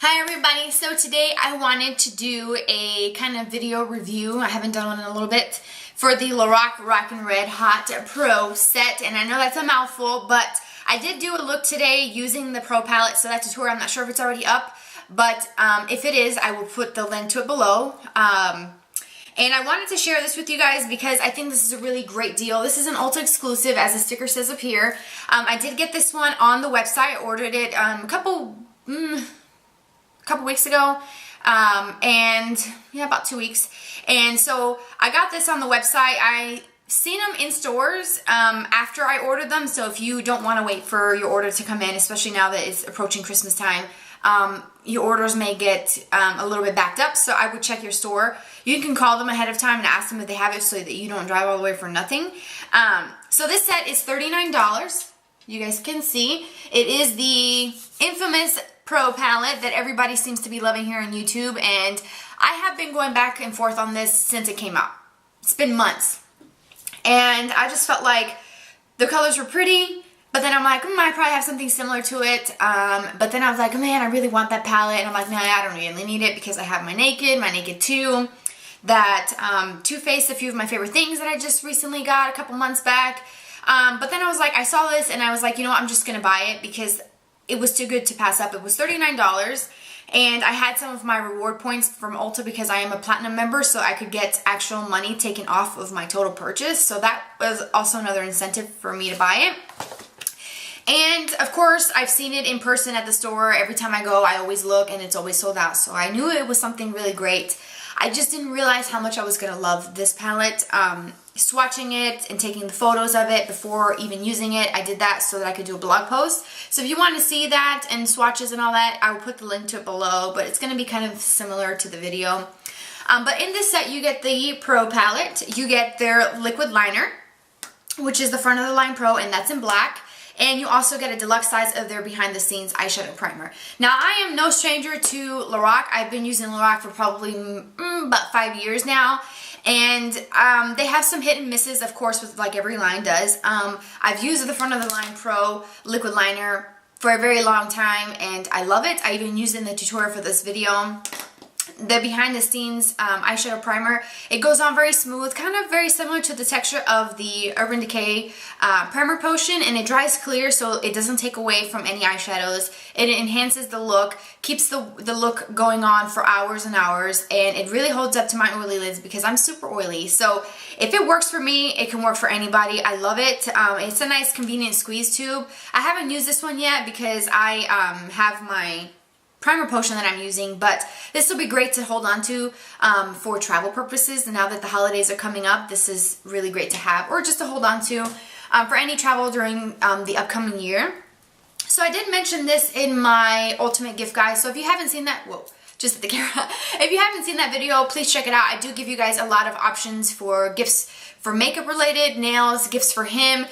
Hi everybody, so today I wanted to do a kind of video review, I haven't done one in a little bit, for the Lorac Rock and Red Hot Pro set, and I know that's a mouthful, but I did do a look today using the Pro palette, so that tutorial, I'm not sure if it's already up, but if it is, I will put the link to it below. And I wanted to share this with you guys because I think this is a really great deal. This is an Ulta exclusive, as the sticker says up here. I did get this one on the website, I ordered it a couple weeks ago, and yeah, about 2 weeks. And so I got this on the website. I seen them in stores after I ordered them, so if you don't want to wait for your order to come in, especially now that it's approaching Christmas time, your orders may get a little bit backed up, so I would check your store. You can call them ahead of time and ask them if they have it so that you don't drive all the way for nothing. So this set is $39. You guys can see it is the infamous Pro palette that everybody seems to be loving here on YouTube, and I have been going back and forth on this since it came out. It's been months, and I just felt like the colors were pretty, but then I'm like, I probably have something similar to it, but then I was like, man, I really want that palette, and I'm like, nah, I don't really need it because I have my Naked 2, that Too Faced, a few of my favorite things that I just recently got a couple months back, but then I was like, I saw this, and I was like, you know what, I'm just gonna buy it because it was too good to pass up. It was $39, and I had some of my reward points from Ulta because I am a platinum member, so I could get actual money taken off of my total purchase, so that was also another incentive for me to buy it. And of course, I've seen it in person at the store. Every time I go, I always look, and it's always sold out, so I knew it was something really great. I just didn't realize how much I was gonna love this palette. Swatching it and taking the photos of it before even using it, I did that so that I could do a blog post. So if you want to see that and swatches and all that, I will put the link to it below, but it's going to be kind of similar to the video. But in this set, you get the Pro palette, you get their liquid liner, which is the front of the line Pro, and that's in black. And you also get a deluxe size of their behind the scenes eyeshadow primer. Now, I am no stranger to Lorac. I've been using Lorac for probably about 5 years now. And they have some hit and misses, of course, with like every line does. I've used the front of the line Pro liquid liner for a very long time, and I love it. I even used it in the tutorial for this video. The behind the scenes eyeshadow primer, it goes on very smooth, kind of very similar to the texture of the Urban Decay primer potion, and it dries clear so it doesn't take away from any eyeshadows. It enhances the look, keeps the look going on for hours and hours, and it really holds up to my oily lids because I'm super oily. So if it works for me, it can work for anybody. I love it. It's a nice convenient squeeze tube. I haven't used this one yet because I have my primer potion that I'm using, but this will be great to hold on to for travel purposes. And now that the holidays are coming up, this is really great to have, or just to hold on to for any travel during the upcoming year. So I did mention this in my ultimate gift guide, so if you haven't seen that, whoa, just at the camera. If you haven't seen that video, please check it out. I do give you guys a lot of options for gifts for makeup related, nails, gifts for him,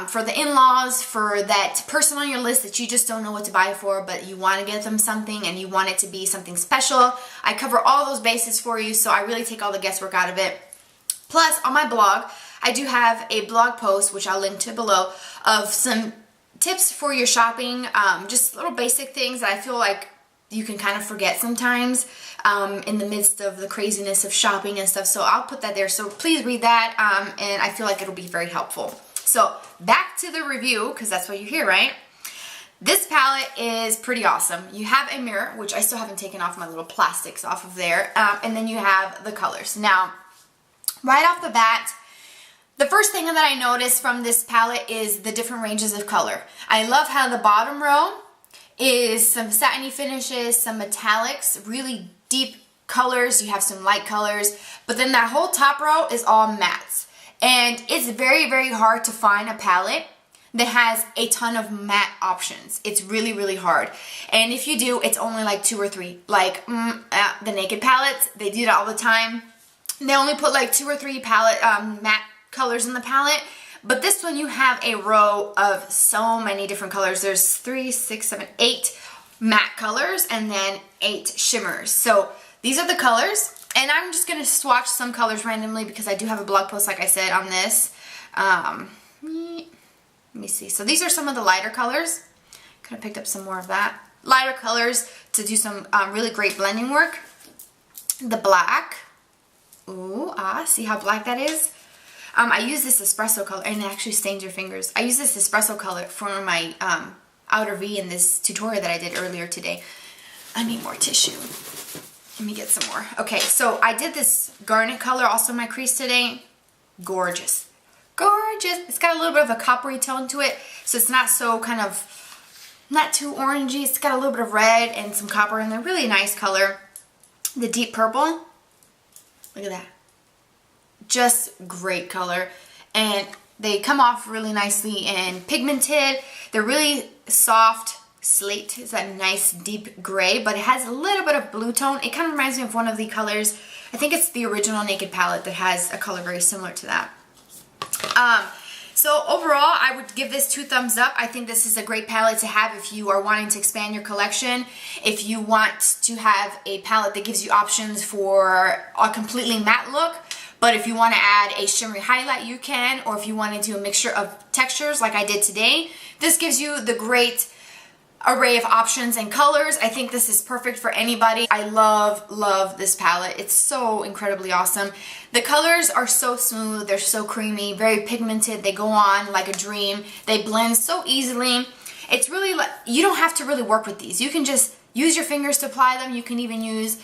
for the in-laws, for that person on your list that you just don't know what to buy for, but you want to get them something and you want it to be something special. I cover all those bases for you, so I really take all the guesswork out of it. Plus, on my blog, I do have a blog post, which I'll link to below, of some tips for your shopping, just little basic things that I feel like you can kind of forget sometimes in the midst of the craziness of shopping and stuff. So I'll put that there. So please read that, and I feel like it'll be very helpful. So back to the review, because that's what you're here, right? This palette is pretty awesome. You have a mirror, which I still haven't taken off my little plastics off of there, and then you have the colors. Now, right off the bat, the first thing that I noticed from this palette is the different ranges of color. I love how the bottom row is some satiny finishes, some metallics, really deep colors. You have some light colors, but then that whole top row is all mattes. And it's very, very hard to find a palette that has a ton of matte options. It's really, really hard. And if you do, it's only like 2 or 3. Like the Naked palettes, they do that all the time. They only put like 2 or 3 palette matte colors in the palette. But this one, you have a row of so many different colors. There's 3, 6, 7, 8 matte colors, and then 8 shimmers. So these are the colors, and I'm just going to swatch some colors randomly because I do have a blog post, like I said, on this. Let me see. So these are some of the lighter colors. Could have picked up some more of that. Lighter colors to do some really great blending work. The black. Ooh, see how black that is? I use this espresso color, and it actually stains your fingers. I use this espresso color for my outer V in this tutorial that I did earlier today. I need more tissue. Let me get some more. Okay, so I did this garnet color also in my crease today. Gorgeous. Gorgeous. It's got a little bit of a coppery tone to it, so it's not so kind of, not too orangey. It's got a little bit of red and some copper in there. Really nice color. The deep purple. Look at that. Just great color. And they come off really nicely and pigmented. They're really soft. Slate is that nice deep gray, but it has a little bit of blue tone. It kind of reminds me of one of the colors. I think it's the original Naked palette that has a color very similar to that. So overall, I would give this 2 thumbs up. I think this is a great palette to have if you are wanting to expand your collection. If you want to have a palette that gives you options for a completely matte look, but if you want to add a shimmery highlight, you can. Or if you want to do a mixture of textures like I did today, this gives you the great array of options and colors. I think this is perfect for anybody. I love this palette. It's so incredibly awesome. The colors are so smooth. They're so creamy, very pigmented. They go on like a dream. They blend so easily. It's really like, you don't have to really work with these. You can just use your fingers to apply them. You can even use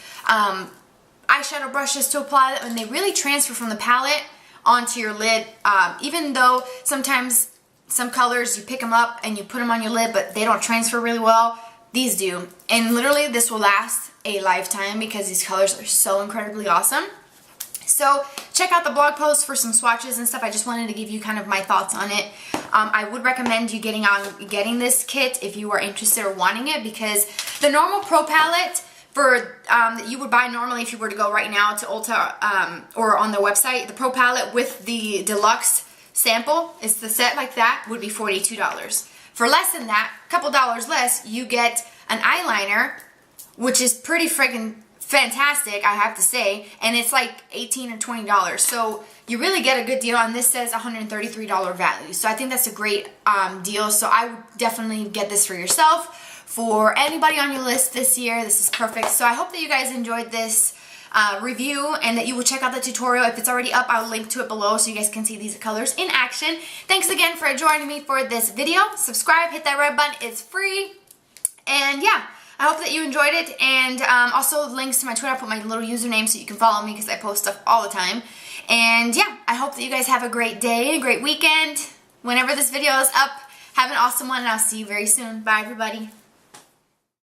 eyeshadow brushes to apply them, and they really transfer from the palette onto your lid. Even though sometimes some colors, you pick them up and you put them on your lid, but they don't transfer really well. These do. And literally, this will last a lifetime because these colors are so incredibly awesome. So check out the blog post for some swatches and stuff. I just wanted to give you kind of my thoughts on it. I would recommend you getting this kit if you are interested or wanting it, because the normal Pro palette for that you would buy normally if you were to go right now to Ulta or on their website, the Pro palette with the deluxe sample, it's the set like that, would be $42. For less than that, a couple dollars less, you get an eyeliner, which is pretty friggin' fantastic, I have to say, and it's like $18 or $20. So you really get a good deal, and this says $133 value. So I think that's a great deal. So I would definitely get this for yourself. For anybody on your list this year, this is perfect. So I hope that you guys enjoyed this review and that you will check out the tutorial. If it's already up, I'll link to it below so you guys can see these colors in action. Thanks again for joining me for this video. Subscribe, hit that red button, it's free. And yeah, I hope that you enjoyed it. And also links to my Twitter, I'll put my little username so you can follow me because I post stuff all the time. And yeah, I hope that you guys have a great day, a great weekend. Whenever this video is up, have an awesome one, and I'll see you very soon. Bye everybody.